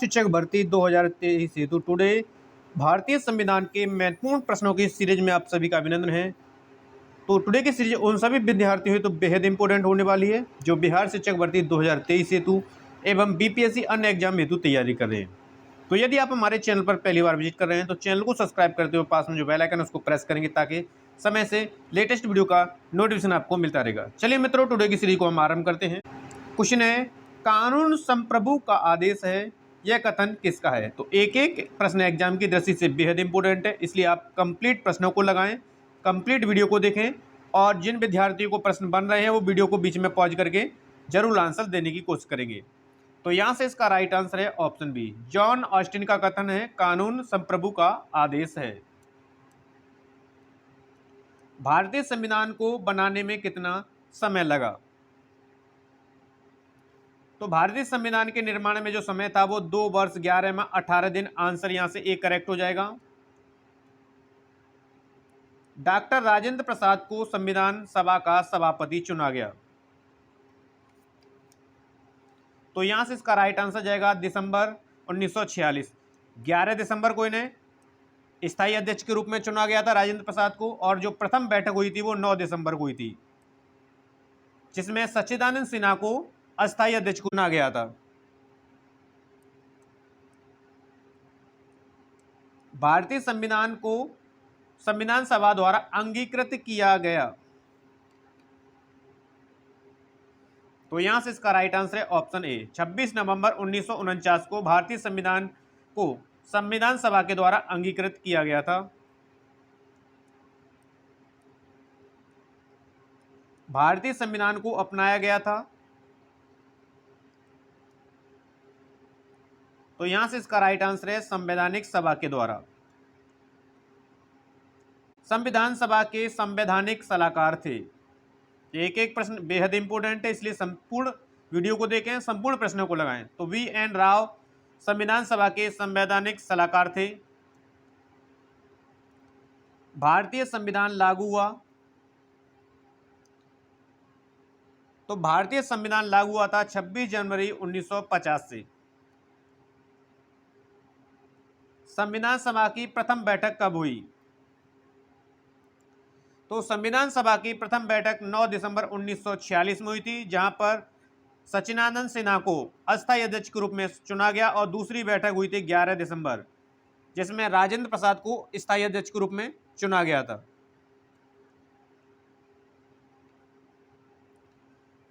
शिक्षक भर्ती 2023 हेतु टुडे भारतीय संविधान के महत्वपूर्ण प्रश्नों की सीरीज में आप सभी का अभिनंदन है। तो टुडे की सीरीज उन सभी विद्यार्थियों हेतु बेहद इंपॉर्टेंट होने वाली है जो बिहार शिक्षक भर्ती 2023 हेतु एवं बीपीएससी अन्य एग्जाम हेतु तैयारी कर रहे हैं। तो यदि आप हमारे चैनल पर पहली बार विजिट कर रहे हैं तो चैनल को सब्सक्राइब करते हुए पास में जो बेल आइकन है उसको प्रेस करेंगे ताकि समय से लेटेस्ट वीडियो का नोटिफिकेशन आपको मिलता रहेगा। चलिए मित्रों, टुडे की सीरीज को हम आरंभ करते हैं। क्वेश्चन है, कानून संप्रभु का आदेश है, यह कथन किसका है? तो एक एक प्रश्न एग्जाम की दृष्टि से बेहद इंपॉर्टेंट है, इसलिए आप कंप्लीट प्रश्नों को लगाएं, कंप्लीट वीडियो को देखें और जिन विद्यार्थियों को प्रश्न बन रहे हैं वो वीडियो को बीच में पॉज करके जरूर आंसर देने की कोशिश करेंगे। तो यहां से इसका राइट आंसर है ऑप्शन बी, जॉन ऑस्टिन का कथन है कानून संप्रभु का आदेश है। भारतीय संविधान को बनाने में कितना समय लगा? तो भारतीय संविधान के निर्माण में जो समय था वो 2 वर्ष 11 माह 18 दिन। आंसर यहां से ए करेक्ट हो जाएगा। डॉक्टर राजेंद्र प्रसाद को संविधान सभा का सभापति चुना गया। तो यहां से इसका राइट आंसर जाएगा दिसंबर 1946। 11 दिसंबर को इन्हें स्थायी अध्यक्ष के रूप में चुना गया था राजेंद्र प्रसाद को, और जो प्रथम बैठक हुई थी वो 9 दिसंबर को हुई थी जिसमें सच्चिदानंद सिन्हा को अस्थायी अध्यक्ष चुना गया था। भारतीय संविधान को संविधान सभा द्वारा अंगीकृत किया गया। तो यहां से इसका राइट आंसर है ऑप्शन ए, 26 नवंबर 1949 को भारतीय संविधान को संविधान सभा के द्वारा अंगीकृत किया गया था। भारतीय संविधान को अपनाया गया था। तो यहां से इसका राइट आंसर है संवैधानिक सभा के द्वारा। संविधान सभा के संवैधानिक सलाहकार थे। एक एक प्रश्न बेहद इंपॉर्टेंट है, इसलिए संपूर्ण वीडियो को देखें, संपूर्ण प्रश्नों को लगाएं। तो वी एन राव संविधान सभा के संवैधानिक सलाहकार थे। भारतीय संविधान लागू हुआ। तो भारतीय संविधान लागू हुआ था 26 जनवरी 1950 से। संविधान सभा की प्रथम बैठक कब हुई? तो संविधान सभा की प्रथम बैठक 9 दिसंबर 1946 में हुई थी, जहां पर सच्चिदानंद सिन्हा को अस्थायी अध्यक्ष के रूप में चुना गया, और दूसरी बैठक हुई थी 11 दिसंबर जिसमें राजेंद्र प्रसाद को स्थायी अध्यक्ष के रूप में चुना गया था।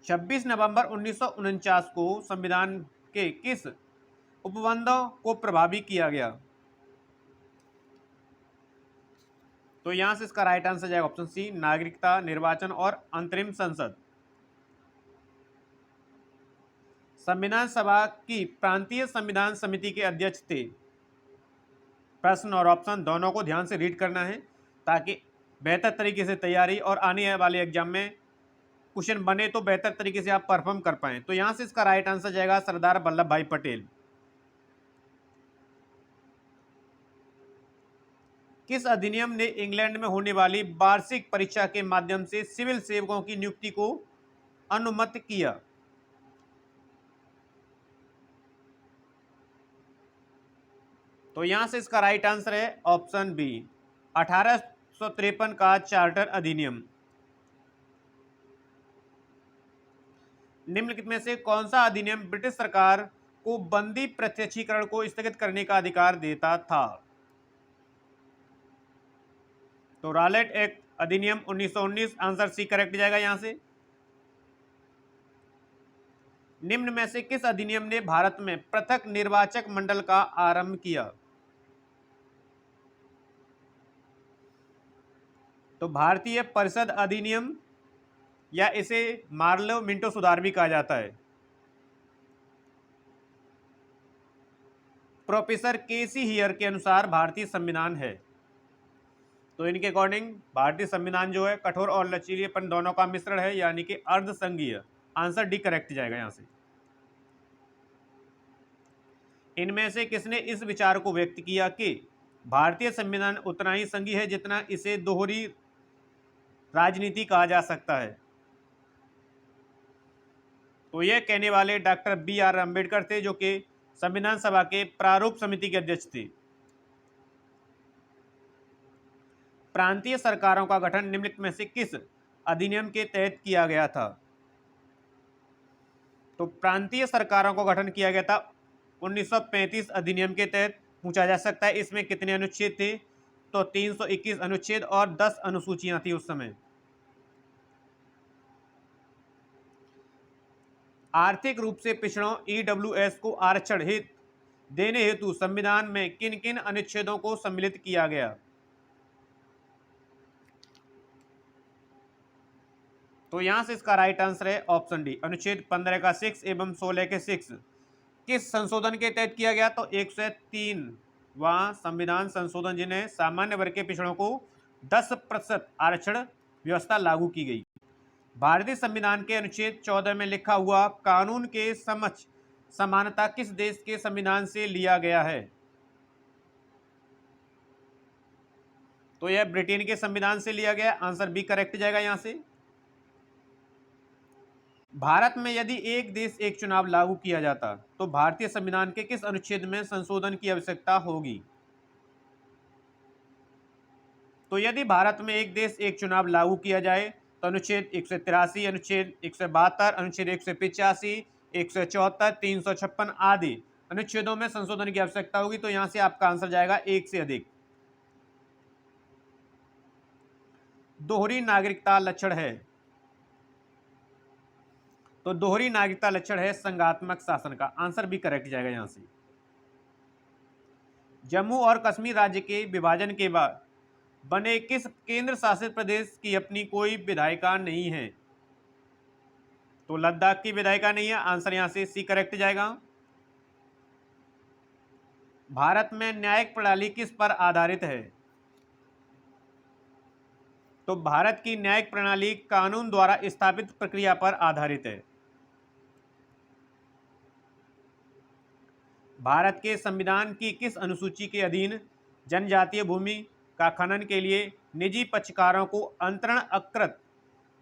26 नवंबर 1949 को संविधान के किस उपबंधों को प्रभावी किया गया? तो यहां से इसका राइट आंसर जाएगा ऑप्शन सी, नागरिकता, निर्वाचन और अंतरिम संसद। संविधान सभा की प्रांतीय संविधान समिति के अध्यक्ष थे। प्रश्न और ऑप्शन दोनों को ध्यान से रीड करना है ताकि बेहतर तरीके से तैयारी और आने वाले एग्जाम में क्वेश्चन बने तो बेहतर तरीके से आप परफॉर्म कर पाएं। तो यहां से इसका राइट आंसर जाएगा सरदार वल्लभ भाई पटेल। किस अधिनियम ने इंग्लैंड में होने वाली वार्षिक परीक्षा के माध्यम से सिविल सेवकों की नियुक्ति को अनुमति किया? तो यहां से इसका राइट आंसर है ऑप्शन बी, 1853 का चार्टर अधिनियम। निम्नलिखित में से कौन सा अधिनियम ब्रिटिश सरकार को बंदी प्रत्यक्षीकरण को स्थगित करने का अधिकार देता था? तो रॉलेट एक्ट अधिनियम 1919। आंसर सी करेक्ट जाएगा यहां से। निम्न में से किस अधिनियम ने भारत में पृथक निर्वाचक मंडल का आरंभ किया? तो भारतीय परिषद अधिनियम, या इसे मार्लो मिंटो सुधार भी कहा जाता है। प्रोफेसर केसी हियर के अनुसार भारतीय संविधान है। तो इनके अकॉर्डिंग भारतीय संविधान जो है कठोर और लचीलेपन दोनों का मिश्रण है, यानी कि अर्धसंघीय। आंसर डी करेक्ट जाएगा यहां से। इनमें से किसने इस विचार को व्यक्त किया कि भारतीय संविधान उतना ही संघीय है जितना इसे दोहरी राजनीति कहा जा सकता है? तो यह कहने वाले डॉक्टर बी आर अम्बेडकर थे, जो कि संविधान सभा के प्रारूप समिति के अध्यक्ष थे। प्रांतीय सरकारों का गठन निम्नलिखित में से किस अधिनियम के तहत किया गया था? तो प्रांतीय सरकारों का गठन किया गया था 1935 अधिनियम के तहत। पूछा जा सकता है इसमें कितने अनुच्छेद थे? तो 321 अनुच्छेद और 10 अनुसूचियां थी उस समय। आर्थिक रूप से पिछड़ों ईडब्ल्यूएस को आरक्षण हित देने हेतु संविधान में किन किन अनुच्छेदों को सम्मिलित किया गया? तो यहां से इसका राइट आंसर है ऑप्शन डी, अनुच्छेद 15 का 6 एवं 16 के 6 किस संशोधन के तहत किया गया? तो 103वां संविधान संशोधन जिन्हें सामान्य वर्ग के पिछड़ों को 10% आरक्षण व्यवस्था लागू की गई। भारतीय संविधान के अनुच्छेद 14 में लिखा हुआ कानून के समक्ष समानता किस देश के संविधान से लिया गया है? तो यह ब्रिटेन के संविधान से लिया गया। आंसर बी करेक्ट जाएगा यहां से। भारत में यदि एक देश एक चुनाव लागू किया जाता तो भारतीय संविधान के किस अनुच्छेद में संशोधन की आवश्यकता होगी? तो यदि भारत में एक देश एक चुनाव लागू किया जाए तो अनुच्छेद 183, अनुच्छेद 172, अनुच्छेद 185, 174, 356 आदि अनुच्छेदों में संशोधन की आवश्यकता होगी। तो यहां से आपका आंसर जाएगा एक से अधिक। दोहरी नागरिकता लक्षण है? तो दोहरी नागरिकता लक्षण है संघात्मक शासन का। आंसर भी करेक्ट जाएगा यहां से। जम्मू और कश्मीर राज्य के विभाजन के बाद बने किस केंद्र शासित प्रदेश की अपनी कोई विधायिका नहीं है? तो लद्दाख की विधायिका नहीं है। आंसर यहां से सी करेक्ट जाएगा। भारत में न्यायिक प्रणाली किस पर आधारित है? तो भारत की न्यायिक प्रणाली कानून द्वारा स्थापित प्रक्रिया पर आधारित है। भारत के संविधान की किस अनुसूची के अधीन जनजातीय भूमि का खनन के लिए निजी पक्षकारों को अंतरण अकृत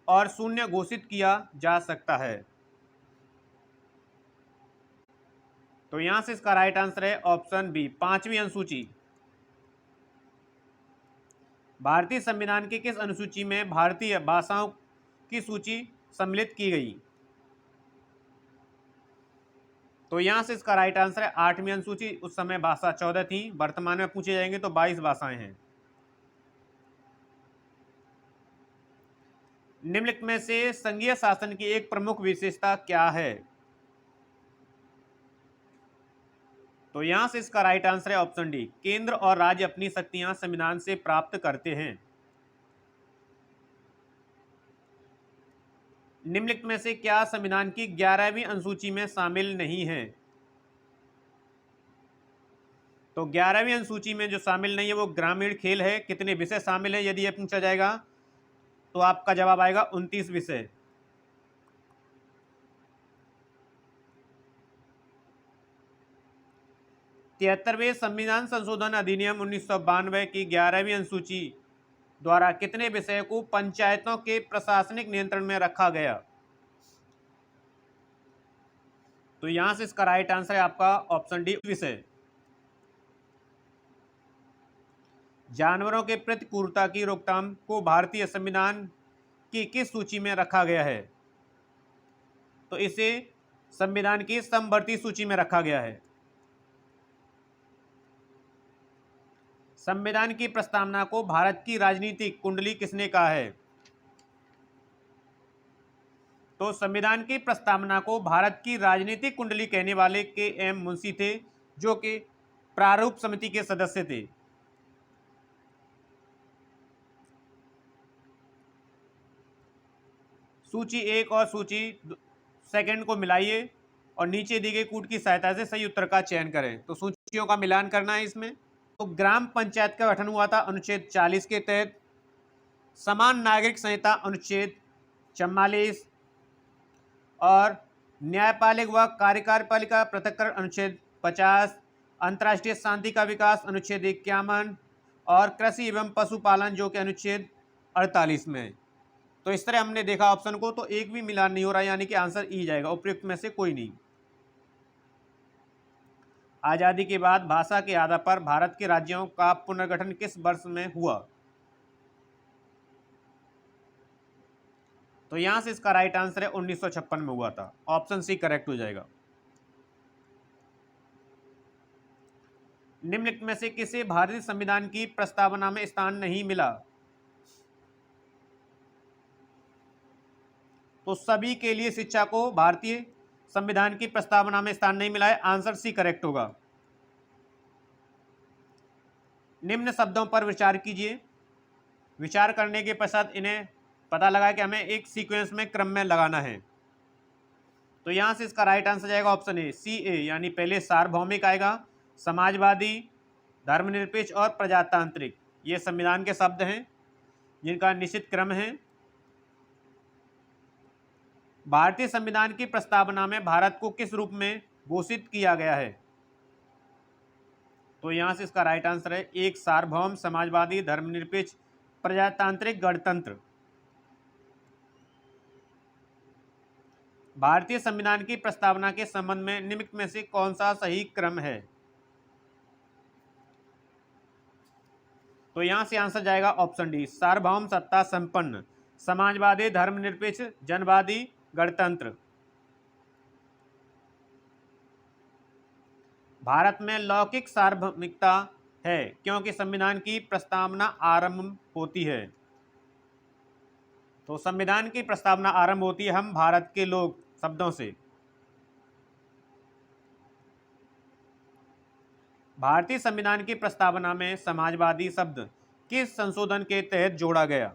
और शून्य घोषित किया जा सकता है? तो यहां से इसका राइट आंसर है ऑप्शन बी, 5वीं अनुसूची। भारतीय संविधान की किस अनुसूची में भारतीय भाषाओं की सूची सम्मिलित की गई? तो यहां से इसका राइट आंसर है 8वीं अनुसूची। उस समय भाषा 14 थी, वर्तमान में पूछे जाएंगे तो 22 भाषाएं हैं। निम्नलिखित में से संघीय शासन की एक प्रमुख विशेषता क्या है? तो यहां से इसका राइट आंसर है ऑप्शन डी, केंद्र और राज्य अपनी शक्तियां संविधान से प्राप्त करते हैं। निम्नलिखित में से क्या संविधान की 11वीं अनुसूची में शामिल नहीं है? तो 11वीं अनुसूची में जो शामिल नहीं है वो ग्रामीण खेल है। कितने विषय शामिल है यदि यह पूछा जाएगा तो आपका जवाब आएगा 29 विषय। तिहत्तरवें संविधान संशोधन अधिनियम 1992 की 11वीं अनुसूची द्वारा कितने विषय को पंचायतों के प्रशासनिक नियंत्रण में रखा गया? तो यहां से इसका राइट आंसर है आपका ऑप्शन डी, विषय। जानवरों के प्रति क्रूरता की रोकथाम को भारतीय संविधान की किस सूची में रखा गया है? तो इसे संविधान की समवर्ती सूची में रखा गया है। संविधान की प्रस्तावना को भारत की राजनीतिक कुंडली किसने कहा है? तो संविधान की प्रस्तावना को भारत की राजनीतिक कुंडली कहने वाले के.एम. मुंशी थे, जो कि प्रारूप समिति के सदस्य थे। सूची 1 और सूची 2 को मिलाइए और नीचे दी गई कूट की सहायता से सही उत्तर का चयन करें। तो सूचियों का मिलान करना है इसमें। तो ग्राम पंचायत का गठन हुआ था अनुच्छेद 40 के तहत। समान नागरिक संहिता अनुच्छेद 44 और न्यायपालिक व कार्यपालिका पृथक्करण अनुच्छेद 50, अंतर्राष्ट्रीय शांति का विकास अनुच्छेद 51 और कृषि एवं पशुपालन जो कि अनुच्छेद 48 में। तो इस तरह हमने देखा ऑप्शन को, तो एक भी मिलान नहीं हो रहा, यानी कि आंसर ई जाएगा, उपयुक्त में से कोई नहीं। आज़ादी के बाद भाषा के आधार पर भारत के राज्यों का पुनर्गठन किस वर्ष में हुआ? तो यहां से इसका राइट आंसर है 1956 में हुआ था। ऑप्शन सी करेक्ट हो जाएगा। निम्नलिखित में से किसे भारतीय संविधान की प्रस्तावना में स्थान नहीं मिला? तो सभी के लिए शिक्षा को भारतीय संविधान की प्रस्तावना में स्थान नहीं मिला है। आंसर सी करेक्ट होगा। निम्न शब्दों पर विचार कीजिए। विचार करने के पश्चात इन्हें पता लगा कि हमें एक सीक्वेंस में क्रम में लगाना है। तो यहां से इसका राइट आंसर जाएगा ऑप्शन ए, सी ए, यानी पहले सार्वभौमिक आएगा, समाजवादी, धर्मनिरपेक्ष और प्रजातांत्रिक। ये संविधान के शब्द हैं जिनका निश्चित क्रम है। भारतीय संविधान की प्रस्तावना में भारत को किस रूप में घोषित किया गया है? तो यहां से इसका राइट आंसर है एक सार्वभौम, समाजवादी, धर्मनिरपेक्ष, प्रजातांत्रिक गणतंत्र। भारतीय संविधान की प्रस्तावना के संबंध में निम्नलिखित में से कौन सा सही क्रम है? तो यहां से आंसर जाएगा ऑप्शन डी, सार्वभौम, सत्ता संपन्न, समाजवादी, धर्मनिरपेक्ष, जनवादी, गणतंत्र। भारत में लौकिक सार्वभौमिकता है क्योंकि संविधान की प्रस्तावना आरंभ होती है। तो संविधान की प्रस्तावना आरंभ होती है हम भारत के लोग शब्दों से। भारतीय संविधान की प्रस्तावना में समाजवादी शब्द किस संशोधन के तहत जोड़ा गया?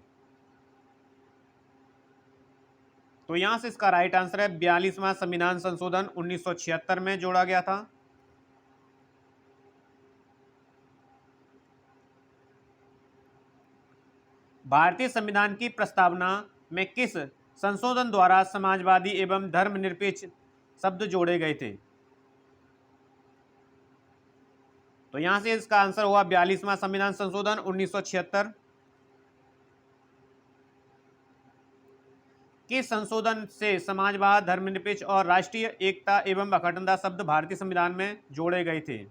तो यहां से इसका राइट आंसर है 42वां संविधान संशोधन 1976 में जोड़ा गया था। भारतीय संविधान की प्रस्तावना में किस संशोधन द्वारा समाजवादी एवं धर्मनिरपेक्ष शब्द जोड़े गए थे? तो यहां से इसका आंसर हुआ 42वां संविधान संशोधन 1976। किस संशोधन से समाजवाद, धर्मनिरपेक्ष और राष्ट्रीय एकता एवं अखंडता शब्द भारतीय संविधान में जोड़े गए थे?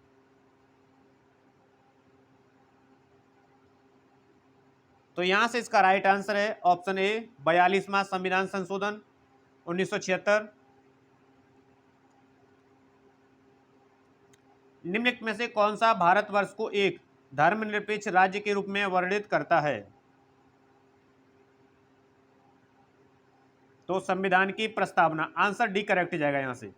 तो यहां से इसका राइट आंसर है ऑप्शन ए, 42वां संविधान संशोधन 1976। निम्नलिखित में से कौन सा भारतवर्ष को एक धर्मनिरपेक्ष राज्य के रूप में वर्णित करता है? तो संविधान की प्रस्तावना, आंसर डी करेक्ट जाएगा यहां से।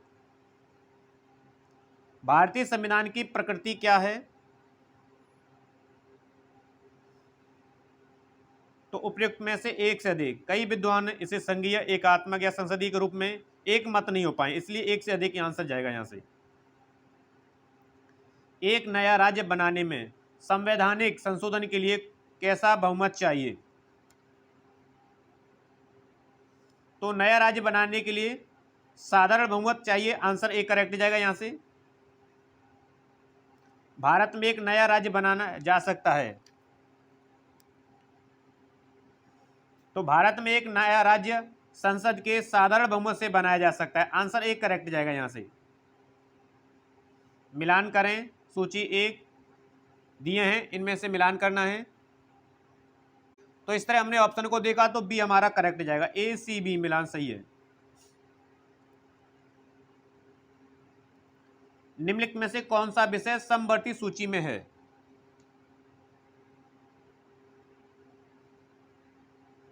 भारतीय संविधान की प्रकृति क्या है? तो उपयुक्त में से एक से अधिक। कई विद्वान इसे संघीय, एकात्मक या संसदीय के रूप में एक मत नहीं हो पाए, इसलिए एक से अधिक आंसर जाएगा यहां से। एक नया राज्य बनाने में संवैधानिक संशोधन के लिए कैसा बहुमत चाहिए? तो नया राज्य बनाने के लिए साधारण बहुमत चाहिए। आंसर ए करेक्ट जाएगा यहां से। भारत में एक नया राज्य बनाना जा सकता है। तो भारत में एक नया राज्य संसद के साधारण बहुमत से बनाया जा सकता है। आंसर ए करेक्ट जाएगा यहां से। मिलान करें, सूची एक दिए हैं, इनमें से मिलान करना है। तो इस तरह हमने ऑप्शन को देखा तो बी हमारा करेक्ट जाएगा, ए सी बी मिलान सही है। निम्नलिखित में से कौन सा विषय समवर्ती सूची में है?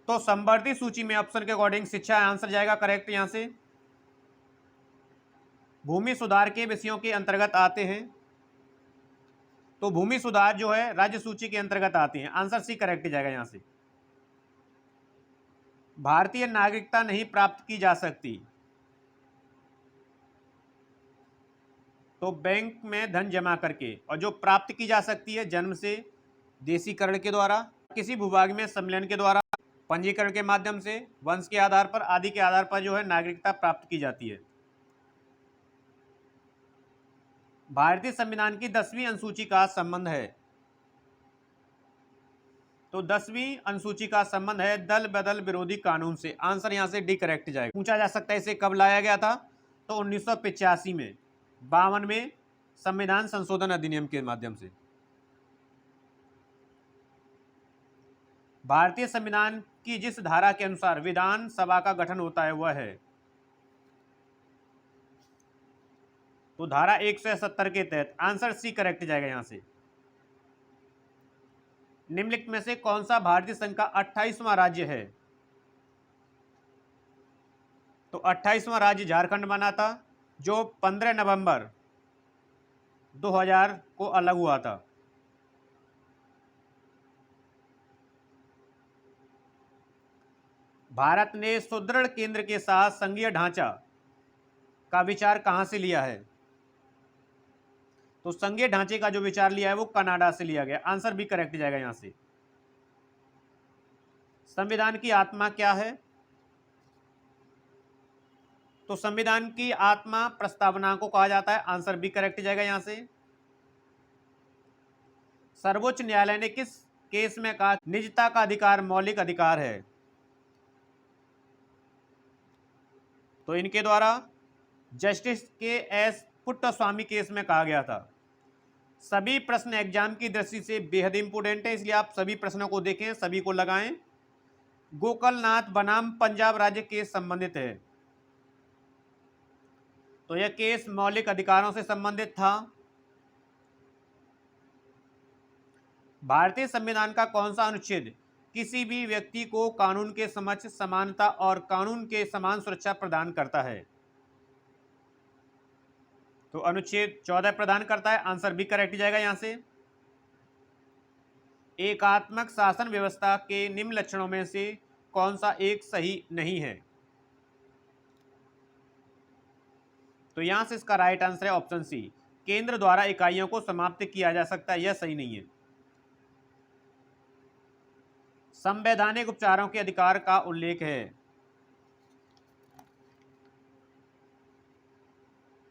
तो समवर्ती सूची में ऑप्शन के अकॉर्डिंग शिक्षा आंसर जाएगा करेक्ट यहां से। भूमि सुधार के विषयों के अंतर्गत आते हैं। तो भूमि सुधार जो है राज्य सूची के अंतर्गत आते हैं। आंसर सी करेक्ट जाएगा यहां से। भारतीय नागरिकता नहीं प्राप्त की जा सकती। तो बैंक में धन जमा करके, और जो प्राप्त की जा सकती है जन्म से, देशीकरण के द्वारा, किसी भूभाग में सम्मेलन के द्वारा, पंजीकरण के माध्यम से, वंश के आधार पर आदि के आधार पर जो है नागरिकता प्राप्त की जाती है। भारतीय संविधान की 10वीं अनुसूची का संबंध है। तो 10वीं अनुसूची का संबंध है दल बदल विरोधी कानून से। आंसर यहां से डी करेक्ट जाएगा। पूछा जा सकता है इसे कब लाया गया था? तो 1985 में, 52 में, संविधान संशोधन अधिनियम के माध्यम से। भारतीय संविधान की जिस धारा के अनुसार विधानसभा का गठन होता है वह है, तो धारा 170 के तहत आंसर सी करेक्ट जाएगा यहां से। निम्नलिखित में से कौन सा भारतीय संघ का 28वां राज्य है? तो 28वां राज्य झारखंड बना था, जो 15 नवंबर 2000 को अलग हुआ था। भारत ने सुदृढ़ केंद्र के साथ संघीय ढांचा का विचार कहां से लिया है? तो संघीय ढांचे का जो विचार लिया है वो कनाडा से लिया गया। आंसर भी करेक्ट जाएगा यहां से। संविधान की आत्मा क्या है? तो संविधान की आत्मा प्रस्तावना को कहा जाता है। आंसर भी करेक्ट जाएगा यहां से। सर्वोच्च न्यायालय ने किस केस में कहा निजता का अधिकार मौलिक अधिकार है? तो इनके द्वारा जस्टिस के एस पुट्टास्वामी केस में कहा गया था। सभी प्रश्न एग्जाम की दृष्टि से बेहद इंपोर्टेंट है, इसलिए आप सभी प्रश्नों को देखें, सभी को लगाएं। गोकलनाथ बनाम पंजाब राज्य केस संबंधित है, तो यह केस मौलिक अधिकारों से संबंधित था। भारतीय संविधान का कौन सा अनुच्छेद किसी भी व्यक्ति को कानून के समक्ष समानता और कानून के समान सुरक्षा प्रदान करता है? तो अनुच्छेद 14 प्रदान करता है। आंसर भी करेक्ट जाएगा यहां से। एकात्मक शासन व्यवस्था के निम्न लक्षणों में से कौन सा एक सही नहीं है? तो यहां से इसका राइट आंसर है ऑप्शन सी, केंद्र द्वारा इकाइयों को समाप्त किया जा सकता है। यह सही नहीं है। संवैधानिक उपचारों के अधिकार का उल्लेख है,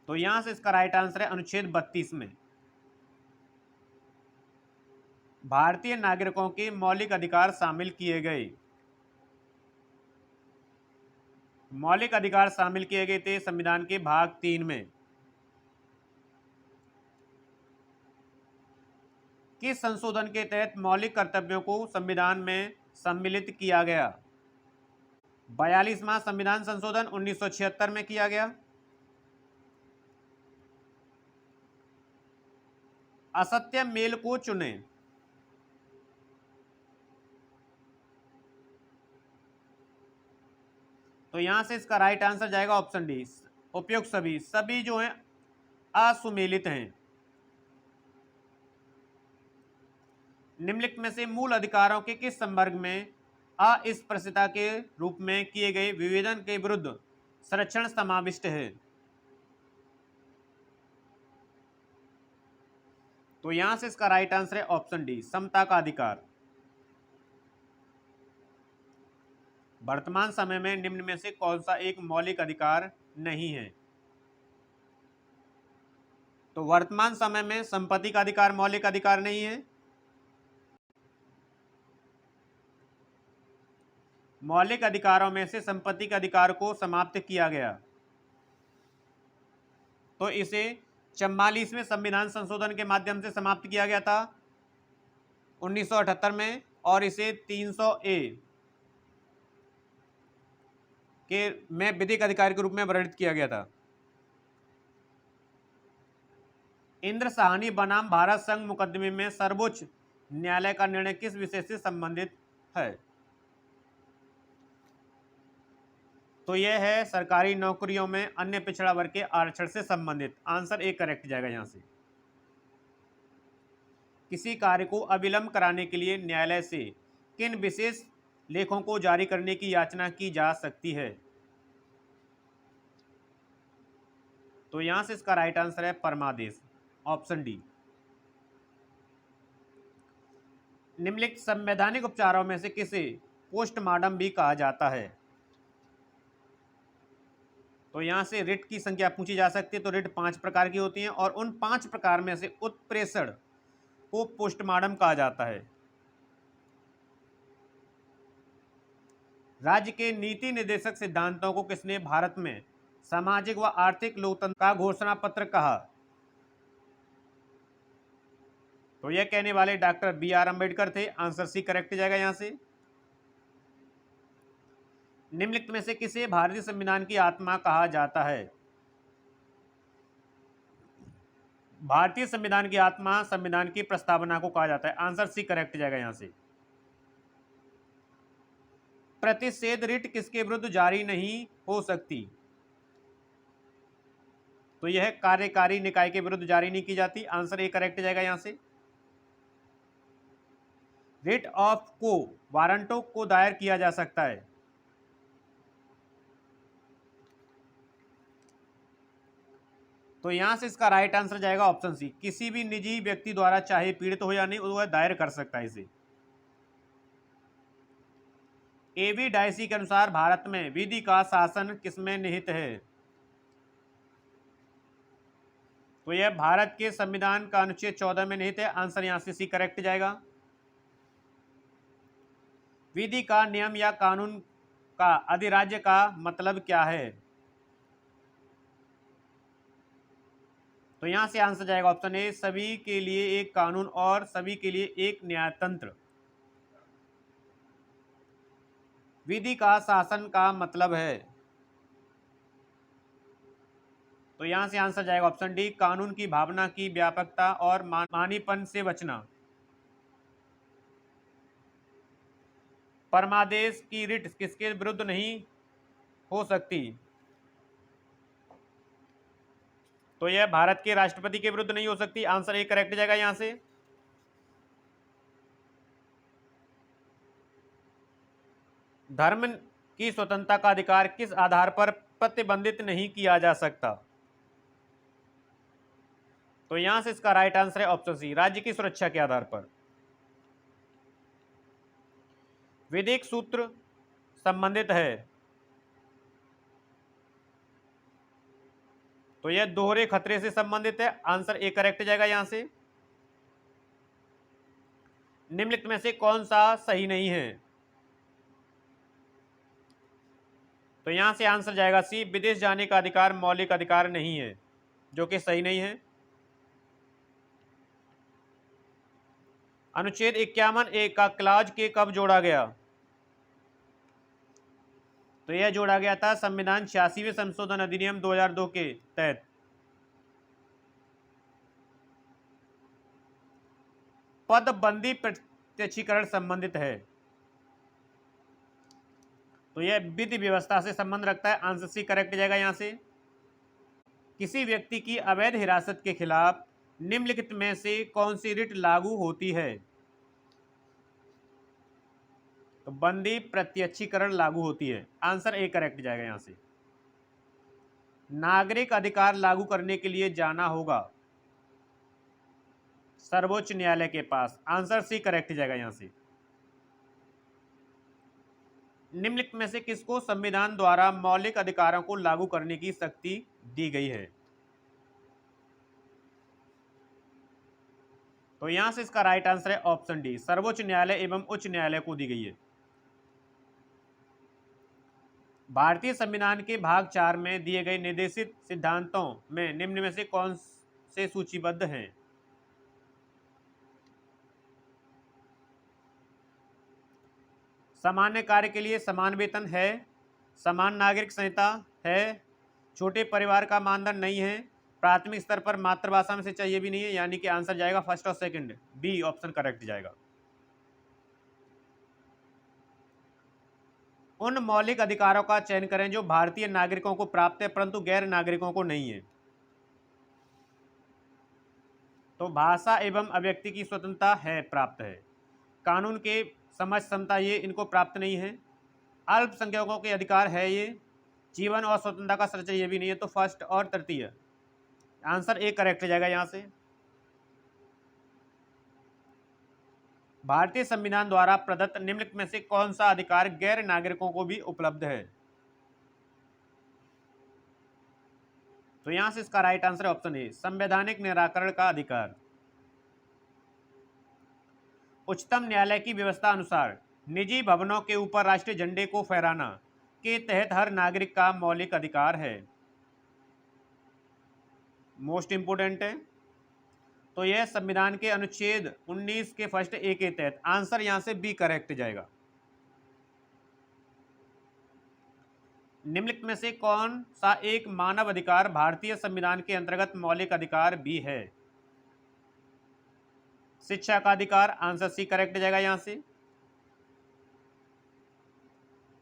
तो यहां से इसका राइट आंसर है अनुच्छेद 32 में। भारतीय नागरिकों के मौलिक अधिकार शामिल किए गए। मौलिक अधिकार शामिल किए गए थे संविधान के भाग 3 में। किस संशोधन के तहत मौलिक कर्तव्यों को संविधान में सम्मिलित किया गया? 42वां संविधान संशोधन 1976 में किया गया। असत्य मेल को चुने। तो यहां से इसका राइट आंसर जाएगा ऑप्शन डी, उपयुक्त सभी जो हैं असुमेलित हैं। निम्नलिखित में से मूल अधिकारों के किस संवर्ग में अस्पृश्यता के रूप में किए गए विवेचन के विरुद्ध संरक्षण समाविष्ट है? तो यहां से इसका राइट आंसर है ऑप्शन डी, समता का अधिकार। वर्तमान समय में निम्न में से कौन सा एक मौलिक अधिकार नहीं है? तो वर्तमान समय में संपत्ति का अधिकार मौलिक अधिकार नहीं है। मौलिक अधिकारों में से संपत्ति के अधिकार को समाप्त किया गया, तो इसे 44वें संविधान संशोधन के माध्यम से समाप्त किया गया था 1978 में, और इसे 300A के में विधिक अधिकार के रूप में वर्णित किया गया था। इंद्र साहनी बनाम भारत संघ मुकदमे में सर्वोच्च न्यायालय का निर्णय किस विषय से संबंधित है? तो यह है सरकारी नौकरियों में अन्य पिछड़ा वर्ग के आरक्षण से संबंधित। आंसर ए करेक्ट जाएगा यहां से। किसी कार्य को अविलंब कराने के लिए न्यायालय से किन विशेष लेखों को जारी करने की याचना की जा सकती है? तो यहां से इसका राइट आंसर है परमादेश, ऑप्शन डी। निम्नलिखित संवैधानिक उपचारों में से किसे पोस्टमार्टम भी कहा जाता है? तो यहां से रिट की संख्या पूछी जा सकती है, तो रिट 5 प्रकार की होती हैं, और उन 5 प्रकार में से उत्प्रेषण को पोस्टमार्टम कहा जाता है। राज्य के नीति निर्देशक सिद्धांतों को किसने भारत में सामाजिक व आर्थिक लोकतंत्र का घोषणा पत्र कहा? तो यह कहने वाले डॉक्टर BR अम्बेडकर थे। आंसर सी करेक्ट जाएगा यहां से। निम्नलिखित में से किसे भारतीय संविधान की आत्मा कहा जाता है? भारतीय संविधान की आत्मा संविधान की प्रस्तावना को कहा जाता है। आंसर सी करेक्ट जाएगा यहां से। प्रतिषेध रिट किसके विरुद्ध जारी नहीं हो सकती? तो यह कार्यकारी निकाय के विरुद्ध जारी नहीं की जाती। आंसर ए करेक्ट जाएगा यहां से। रिट ऑफ को वारंटों को दायर किया जा सकता है। तो यहां से इसका राइट आंसर जाएगा ऑप्शन सी, किसी भी निजी व्यक्ति द्वारा चाहे पीड़ित हो या नहीं वह दायर कर सकता है इसे। एवी डायसी के अनुसार भारत में विधि का शासन किसमें निहित है? तो यह भारत के संविधान का अनुच्छेद 14 में निहित है। आंसर यहां से सी करेक्ट जाएगा। विधि का नियम या कानून का अधिराज्य का मतलब क्या है? तो यहां से आंसर जाएगा ऑप्शन ए, सभी के लिए एक कानून और सभी के लिए एक न्यायतंत्र। विधि का शासन का मतलब है, तो यहां से आंसर जाएगा ऑप्शन डी, कानून की भावना की व्यापकता और मानीपन से बचना। परमादेश की रिट किसके विरुद्ध नहीं हो सकती? तो यह भारत के राष्ट्रपति के विरुद्ध नहीं हो सकती। आंसर ए करेक्ट जाएगा यहां से। धर्म की स्वतंत्रता का अधिकार किस आधार पर प्रतिबंधित नहीं किया जा सकता? तो यहां से इसका राइट आंसर है ऑप्शन सी, राज्य की सुरक्षा के आधार पर। विधिक सूत्र संबंधित है, तो यह दोहरे खतरे से संबंधित है। आंसर ए करेक्ट जाएगा यहां से। निम्नलिखित में से कौन सा सही नहीं है? तो यहां से आंसर जाएगा सी, विदेश जाने का अधिकार मौलिक अधिकार नहीं है, जो कि सही नहीं है। अनुच्छेद 51A का क्लॉज के कब जोड़ा गया? तो यह जोड़ा गया था संविधान 86वें संशोधन अधिनियम 2002 के तहत। पदबंदी प्रत्यक्षीकरण संबंधित है, तो यह विधि व्यवस्था से संबंध रखता है। आंसर सी करेक्ट जाएगा यहां से। किसी व्यक्ति की अवैध हिरासत के खिलाफ निम्नलिखित में से कौन सी रिट लागू होती है? तो बंदी प्रत्यक्षीकरण लागू होती है। आंसर ए करेक्ट जाएगा यहां से। नागरिक अधिकार लागू करने के लिए जाना होगा सर्वोच्च न्यायालय के पास। आंसर सी करेक्ट जाएगा यहां से। निम्नलिखित में से किसको संविधान द्वारा मौलिक अधिकारों को लागू करने की शक्ति दी गई है? तो यहां से इसका राइट आंसर है ऑप्शन डी, सर्वोच्च न्यायालय एवं उच्च न्यायालय को दी गई है। भारतीय संविधान के भाग 4 में दिए गए निर्देशित सिद्धांतों में निम्न में से कौन से सूचीबद्ध हैं? सामान्य कार्य के लिए समान वेतन है, समान नागरिक संहिता है, छोटे परिवार का मानदंड नहीं है, प्राथमिक स्तर पर मातृभाषा में से चाहिए भी नहीं है, यानी कि आंसर जाएगा फर्स्ट और सेकंड, बी ऑप्शन करेक्ट जाएगा। उन मौलिक अधिकारों का चयन करें जो भारतीय नागरिकों को प्राप्त है परंतु गैर नागरिकों को नहीं है। तो भाषा एवं अभिव्यक्ति की स्वतंत्रता है, प्राप्त है। कानून के समझ क्षमता ये इनको प्राप्त नहीं है। अल्पसंख्यकों के अधिकार है ये। जीवन और स्वतंत्रता का संरक्षण ये भी नहीं है। तो फर्स्ट और तृतीय, आंसर ए करेक्ट जाएगा यहां से। भारतीय संविधान द्वारा प्रदत्त निम्नलिखित में से कौन सा अधिकार गैर नागरिकों को भी उपलब्ध है? तो यहां से इसका राइट आंसर ऑप्शन ए, संवैधानिक निराकरण का अधिकार। उच्चतम न्यायालय की व्यवस्था अनुसार निजी भवनों के ऊपर राष्ट्रीय झंडे को फहराना के तहत हर नागरिक का मौलिक अधिकार है। मोस्ट इंपोर्टेंट है। तो यह संविधान के अनुच्छेद 19 के फर्स्ट ए के तहत। आंसर यहां से बी करेक्ट जाएगा। निम्नलिखित में से कौन सा एक मानव अधिकार भारतीय संविधान के अंतर्गत मौलिक अधिकार भी है? शिक्षा का अधिकार। आंसर सी करेक्ट जाएगा यहां से।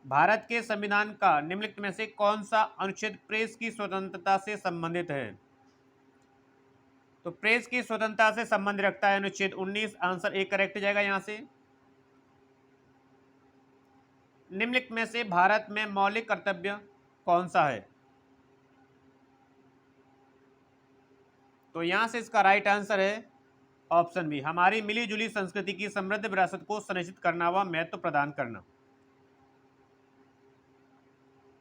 भारत के संविधान का निम्नलिखित में से कौन सा अनुच्छेद प्रेस की स्वतंत्रता से संबंधित है? तो प्रेस की स्वतंत्रता से संबंध रखता है अनुच्छेद 19। आंसर ए करेक्ट जाएगा यहां से। निम्नलिखित में से भारत में मौलिक कर्तव्य कौन सा है? तो यहां से इसका राइट आंसर है ऑप्शन बी, हमारी मिली जुली संस्कृति की समृद्ध विरासत को सुनिश्चित करना व महत्व प्रदान करना।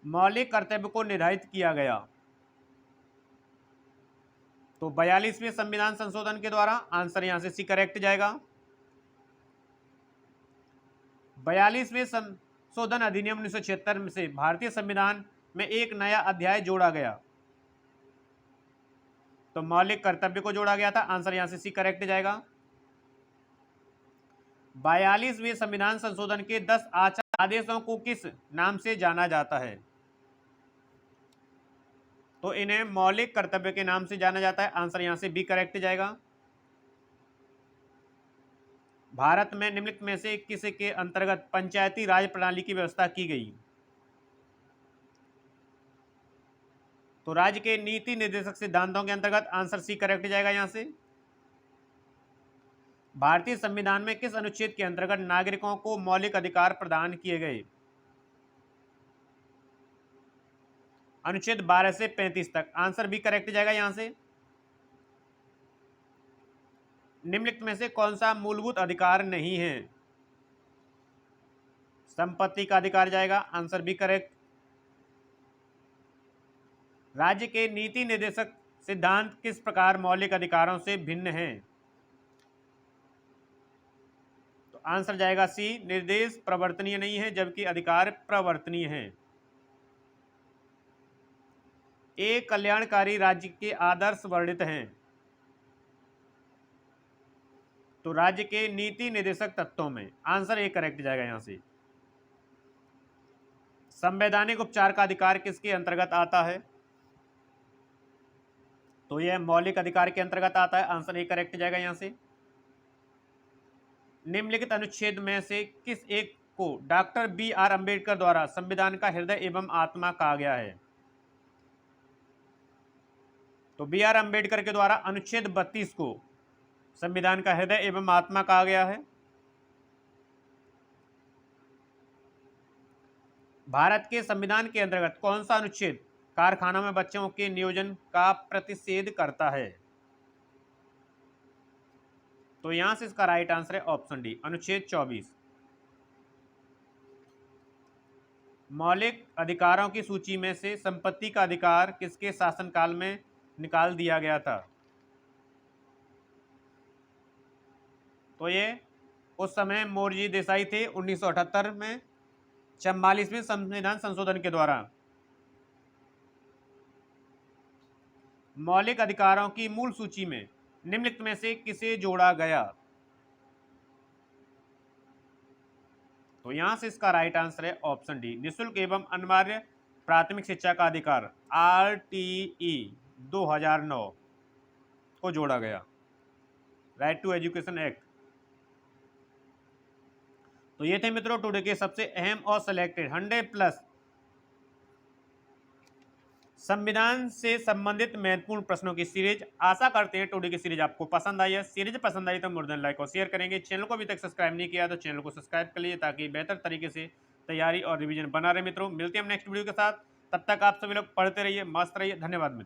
मौलिक कर्तव्य को निर्धारित किया गया तो 42वें संविधान संशोधन के द्वारा। आंसर यहां से सी करेक्ट जाएगा। 42वें संशोधन अधिनियम 1976 से भारतीय संविधान में एक नया अध्याय जोड़ा गया, तो मौलिक कर्तव्य को जोड़ा गया था। आंसर यहां से सी करेक्ट जाएगा। 42वें संविधान संशोधन के 10 आचार आदेशों को किस नाम से जाना जाता है? तो इन्हें मौलिक कर्तव्य के नाम से जाना जाता है। आंसर यहां से बी करेक्ट जाएगा। भारत में निम्नलिखित में से किस के अंतर्गत पंचायती राज प्रणाली की व्यवस्था की गई? तो राज्य के नीति निर्देशक सिद्धांतों के अंतर्गत। आंसर सी करेक्ट जाएगा यहां से। भारतीय संविधान में किस अनुच्छेद के अंतर्गत नागरिकों को मौलिक अधिकार प्रदान किए गए? अनुच्छेद 12 से 35 तक। आंसर भी करेक्ट जाएगा यहां से। निम्नलिखित में से कौन सा मूलभूत अधिकार नहीं है? संपत्ति का अधिकार जाएगा। आंसर भी करेक्ट। राज्य के नीति निर्देशक सिद्धांत किस प्रकार मौलिक अधिकारों से भिन्न हैं? तो आंसर जाएगा सी, निर्देश प्रवर्तनीय नहीं है जबकि अधिकार प्रवर्तनीय है। एक कल्याणकारी राज्य के आदर्श वर्णित हैं, तो राज्य के नीति निर्देशक तत्वों में। आंसर ए करेक्ट जाएगा यहां से। संवैधानिक उपचार का अधिकार किसके अंतर्गत आता है? तो यह मौलिक अधिकार के अंतर्गत आता है। आंसर ए करेक्ट जाएगा यहां से। निम्नलिखित अनुच्छेद में से किस एक को डॉक्टर बी.आर. अंबेडकर द्वारा संविधान का हृदय एवं आत्मा कहा गया है? तो बी.आर. अंबेडकर के द्वारा अनुच्छेद 32 को संविधान का हृदय एवं आत्मा कहा गया है। भारत के संविधान के अंतर्गत कौन सा अनुच्छेद कारखानों में बच्चों के नियोजन का प्रतिषेध करता है? तो यहां से इसका राइट आंसर है ऑप्शन डी, अनुच्छेद 24। मौलिक अधिकारों की सूची में से संपत्ति का अधिकार किसके शासनकाल में निकाल दिया गया था? तो ये उस समय मोरारजी देसाई थे 1978 में 44वें संविधान संशोधन के द्वारा। मौलिक अधिकारों की मूल सूची में निम्नलिखित में से किसे जोड़ा गया? तो यहां से इसका राइट आंसर है ऑप्शन डी, निःशुल्क एवं अनिवार्य प्राथमिक शिक्षा का अधिकार RTE 2009 को जोड़ा गया, राइट टू एजुकेशन एक्ट। तो ये थे मित्रों टुडे के सबसे अहम और सिलेक्टेड 100+ संविधान से संबंधित महत्वपूर्ण प्रश्नों की सीरीज। आशा करते हैं टुडे की सीरीज आपको पसंद आई है। सीरीज पसंद आई तो मोर देन लाइक और शेयर करेंगे। चैनल को अभी तक सब्सक्राइब नहीं किया तो चैनल को सब्सक्राइब कर लीजिए ताकि बेहतर तरीके से तैयारी और रिवीजन बना रहे। मित्रों मिलते हैं हम नेक्स्ट वीडियो के साथ, तब तक आप सभी लोग पढ़ते रहिए, मस्त रहिए। धन्यवाद मित्रों।